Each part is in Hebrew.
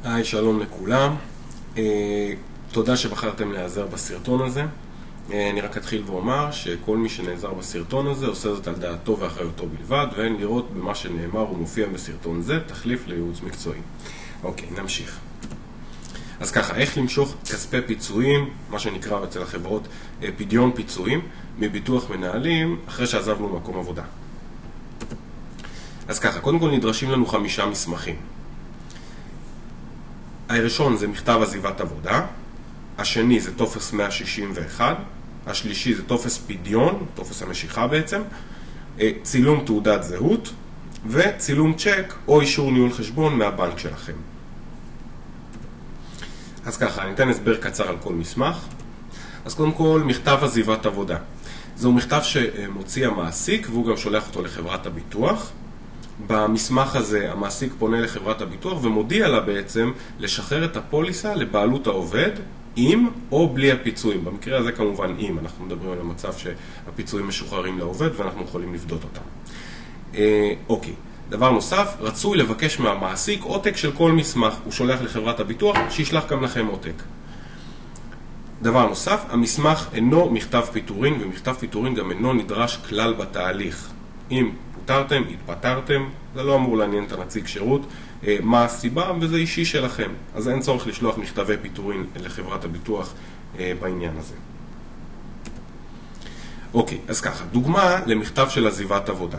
היי, שלום לכולם. תודה שבחרתם להיעזר בסרטון הזה. אני רק אתחיל ואומר שכל מי שנעזר בסרטון הזה עושה זאת על דעתו ואחריותו בלבד, ואין לראות במה שנאמר ומופיע בסרטון זה תחליף לייעוץ מקצועי. אוקיי, נמשיך. אז ככה, איך למשוך כספי פיצויים, מה שנקרא אצל החברות פדיון פיצויים, מביטוח מנהלים אחרי שעזבנו מקום עבודה. אז ככה, קודם כל נדרשים לנו 5 מסמכים. הראשון זה מכתב עזיבת עבודה, השני זה טופס 161, השלישי זה טופס פדיון, טופס המשיכה בעצם, צילום תעודת זהות וצילום צ'ק או אישור ניהול חשבון מהבנק שלכם. אז ככה, אני אתן הסבר קצר על כל מסמך. אז קודם כל, מכתב עזיבת עבודה. זהו מכתב שמוציא המעסיק והוא גם שולח אותו לחברת הביטוח. במסמך הזה המעסיק פונה לחברת הביטוח ומודיע לה בעצם לשחרר את הפוליסה לבעלות העובד עם או בלי הפיצויים. במקרה הזה כמובן עם, אנחנו מדברים על המצב שהפיצויים משוחררים לעובד ואנחנו יכולים לפדות אותם. אוקיי, דבר נוסף, רצוי לבקש מהמעסיק עותק של כל מסמך. הוא שולח לחברת הביטוח שישלח גם לכם עותק. דבר נוסף, המסמך אינו מכתב פיטורין, ומכתב פיטורין גם אינו נדרש כלל בתהליך. אם פוטרתם, התפטרתם, זה לא אמור לעניין את הנציג שירות, מה הסיבה, וזה אישי שלכם. אז אין צורך לשלוח מכתבי פיטורין לחברת הביטוח בעניין הזה. אוקיי, אז ככה, דוגמה למכתב של עזיבת עבודה.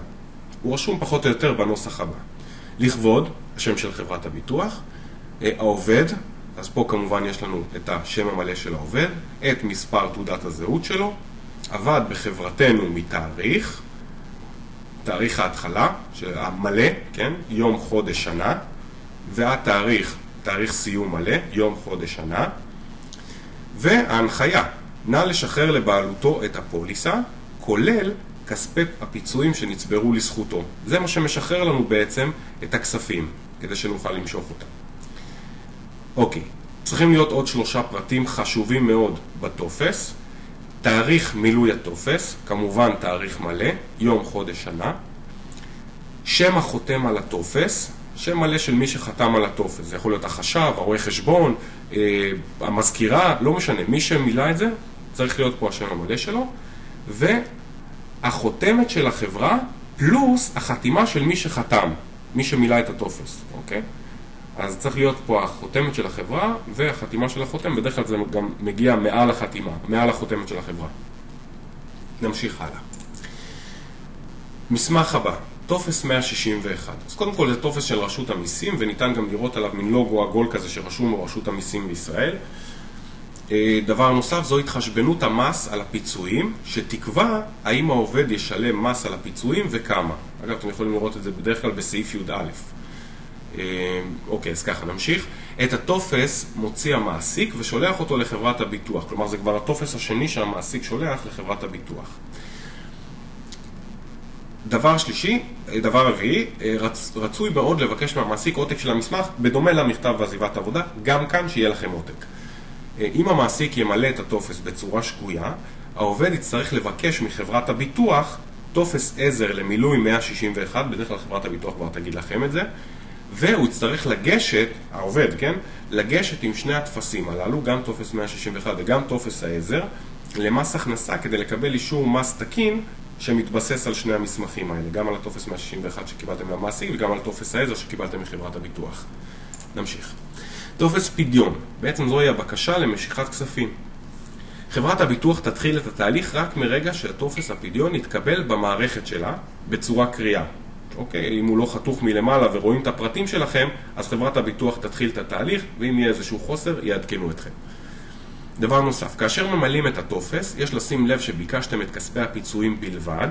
הוא רשום פחות או יותר בנוסח הבא. לכבוד, השם של חברת הביטוח, העובד, אז פה כמובן יש לנו את השם המלא של העובד, את מספר תעודת הזהות שלו, עבד בחברתנו מתאריך, תאריך ההתחלה, המלא, כן? יום חודש שנה, והתאריך, תאריך סיום מלא, יום חודש שנה, וההנחיה, נא לשחרר לבעלותו את הפוליסה, כולל כספי הפיצויים שנצברו לזכותו. זה מה שמשחרר לנו בעצם את הכספים, כדי שנוכל למשוך אותם. אוקיי, צריכים להיות עוד 3 פרטים חשובים מאוד בטופס. תאריך מילוי הטופס, כמובן תאריך מלא, יום חודש שנה. שם החותם על הטופס, שם מלא של מי שחתם על הטופס. זה יכול להיות החשב, הרואה חשבון, המזכירה, לא משנה. מי שמילא את זה, צריך להיות פה השם המלא שלו. והחותמת של החברה, פלוס החתימה של מי שחתם, מי שמילא את הטופס, אוקיי? אז צריך להיות פה החותמת של החברה והחתימה של החותם, בדרך כלל זה גם מגיע מעל החתימה, מעל החותמת של החברה. נמשיך הלאה. מסמך הבא, טופס 161. אז קודם כל זה טופס של רשות המיסים, וניתן גם לראות עליו מין לוגו עגול כזה שרשום רשות המיסים בישראל. דבר נוסף, זו התחשבנות המס על הפיצויים, שתקבע האם העובד ישלם מס על הפיצויים וכמה. אגב, אתם יכולים לראות את זה בדרך כלל בסעיף י"א. אוקיי, אז ככה נמשיך. את הטופס מוציא המעסיק ושולח אותו לחברת הביטוח. כלומר, זה כבר הטופס השני שהמעסיק שולח לחברת הביטוח. דבר רביעי, רצוי מאוד לבקש מהמעסיק עותק של המסמך, בדומה למכתב ועזיבת עבודה, גם כאן שיהיה לכם עותק. אם המעסיק ימלא את הטופס בצורה שגויה, העובד יצטרך לבקש מחברת הביטוח טופס עזר למילוי 161, בדרך כלל חברת הביטוח כבר תגיד לכם את זה, והוא יצטרך לגשת, העובד, כן? לגשת עם שני הטפסים הללו, גם טופס 161 וגם טופס העזר, למס הכנסה כדי לקבל אישור מס תקין שמתבסס על שני המסמכים האלה, גם על הטופס 161 שקיבלתם למעסיק וגם על טופס העזר שקיבלתם מחברת הביטוח. נמשיך. טופס פדיון, בעצם זוהי הבקשה למשיכת כספים. חברת הביטוח תתחיל את התהליך רק מרגע שהטופס הפדיון יתקבל במערכת שלה בצורה קריאה. אוקיי, אם הוא לא חתוך מלמעלה ורואים את הפרטים שלכם, אז חברת הביטוח תתחיל את התהליך, ואם יהיה איזשהו חוסר, יעדכנו אתכם. דבר נוסף, כאשר ממלאים את הטופס, יש לשים לב שביקשתם את כספי הפיצויים בלבד,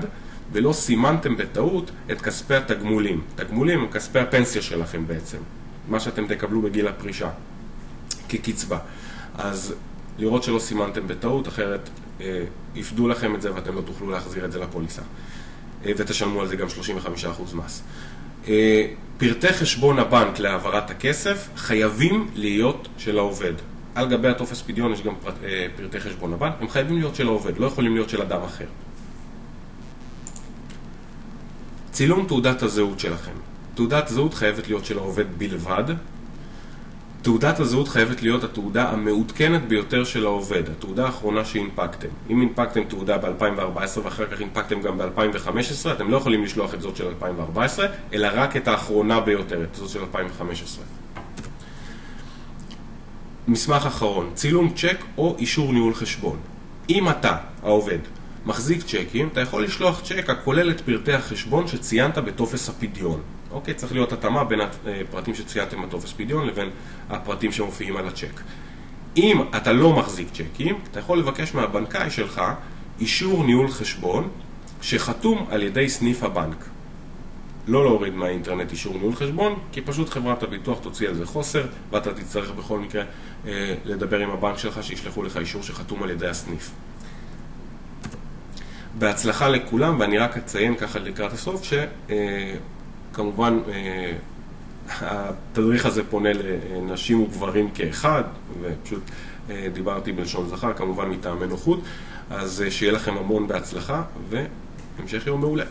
ולא סימנתם בטעות את כספי התגמולים. תגמולים הם כספי הפנסיה שלכם בעצם, מה שאתם תקבלו בגיל הפרישה, כקצבה. אז לראות שלא סימנתם בטעות, אחרת יפדו לכם את זה ואתם לא תוכלו להחזיר את זה לפוליסה. ותשלמו על זה גם 35% מס. פרטי חשבון הבנק להעברת הכסף חייבים להיות של העובד. על גבי הטופס פדיון יש גם פרטי חשבון הבנק, הם חייבים להיות של העובד, לא יכולים להיות של אדם אחר. צילום תעודת הזהות שלכם. תעודת זהות חייבת להיות של העובד בלבד. תעודת הזהות חייבת להיות התעודה המעודכנת ביותר של העובד, התעודה האחרונה שהנפקתם. אם הנפקתם תעודה ב-2014 ואחר כך הנפקתם גם ב-2015, אתם לא יכולים לשלוח את זאת של 2014, אלא רק את האחרונה ביותר, את זאת של 2015. מסמך אחרון, צילום צ'ק או אישור ניהול חשבון. אם אתה, העובד, מחזיק צ'קים, אתה יכול לשלוח צ'ק הכולל את פרטי החשבון שציינת בטופס הפדיון. אוקיי, צריך להיות התאמה בין הפרטים שציינתם בטופס פדיון לבין הפרטים שמופיעים על הצ'ק. אם אתה לא מחזיק צ'קים, אתה יכול לבקש מהבנקאי שלך אישור ניהול חשבון שחתום על ידי סניף הבנק. לא להוריד מהאינטרנט אישור ניהול חשבון, כי פשוט חברת הביטוח תוציא על זה חוסר, ואתה תצטרך בכל מקרה לדבר עם הבנק שלך שישלחו לך אישור שחתום על ידי הסניף. בהצלחה לכולם, ואני רק אציין ככה לקראת הסוף, שכמובן התדריך הזה פונה לנשים וגברים כאחד, ופשוט דיברתי בלשון זכר, כמובן מטעמי נוחות, אז שיהיה לכם המון בהצלחה, והמשך יום מעולה.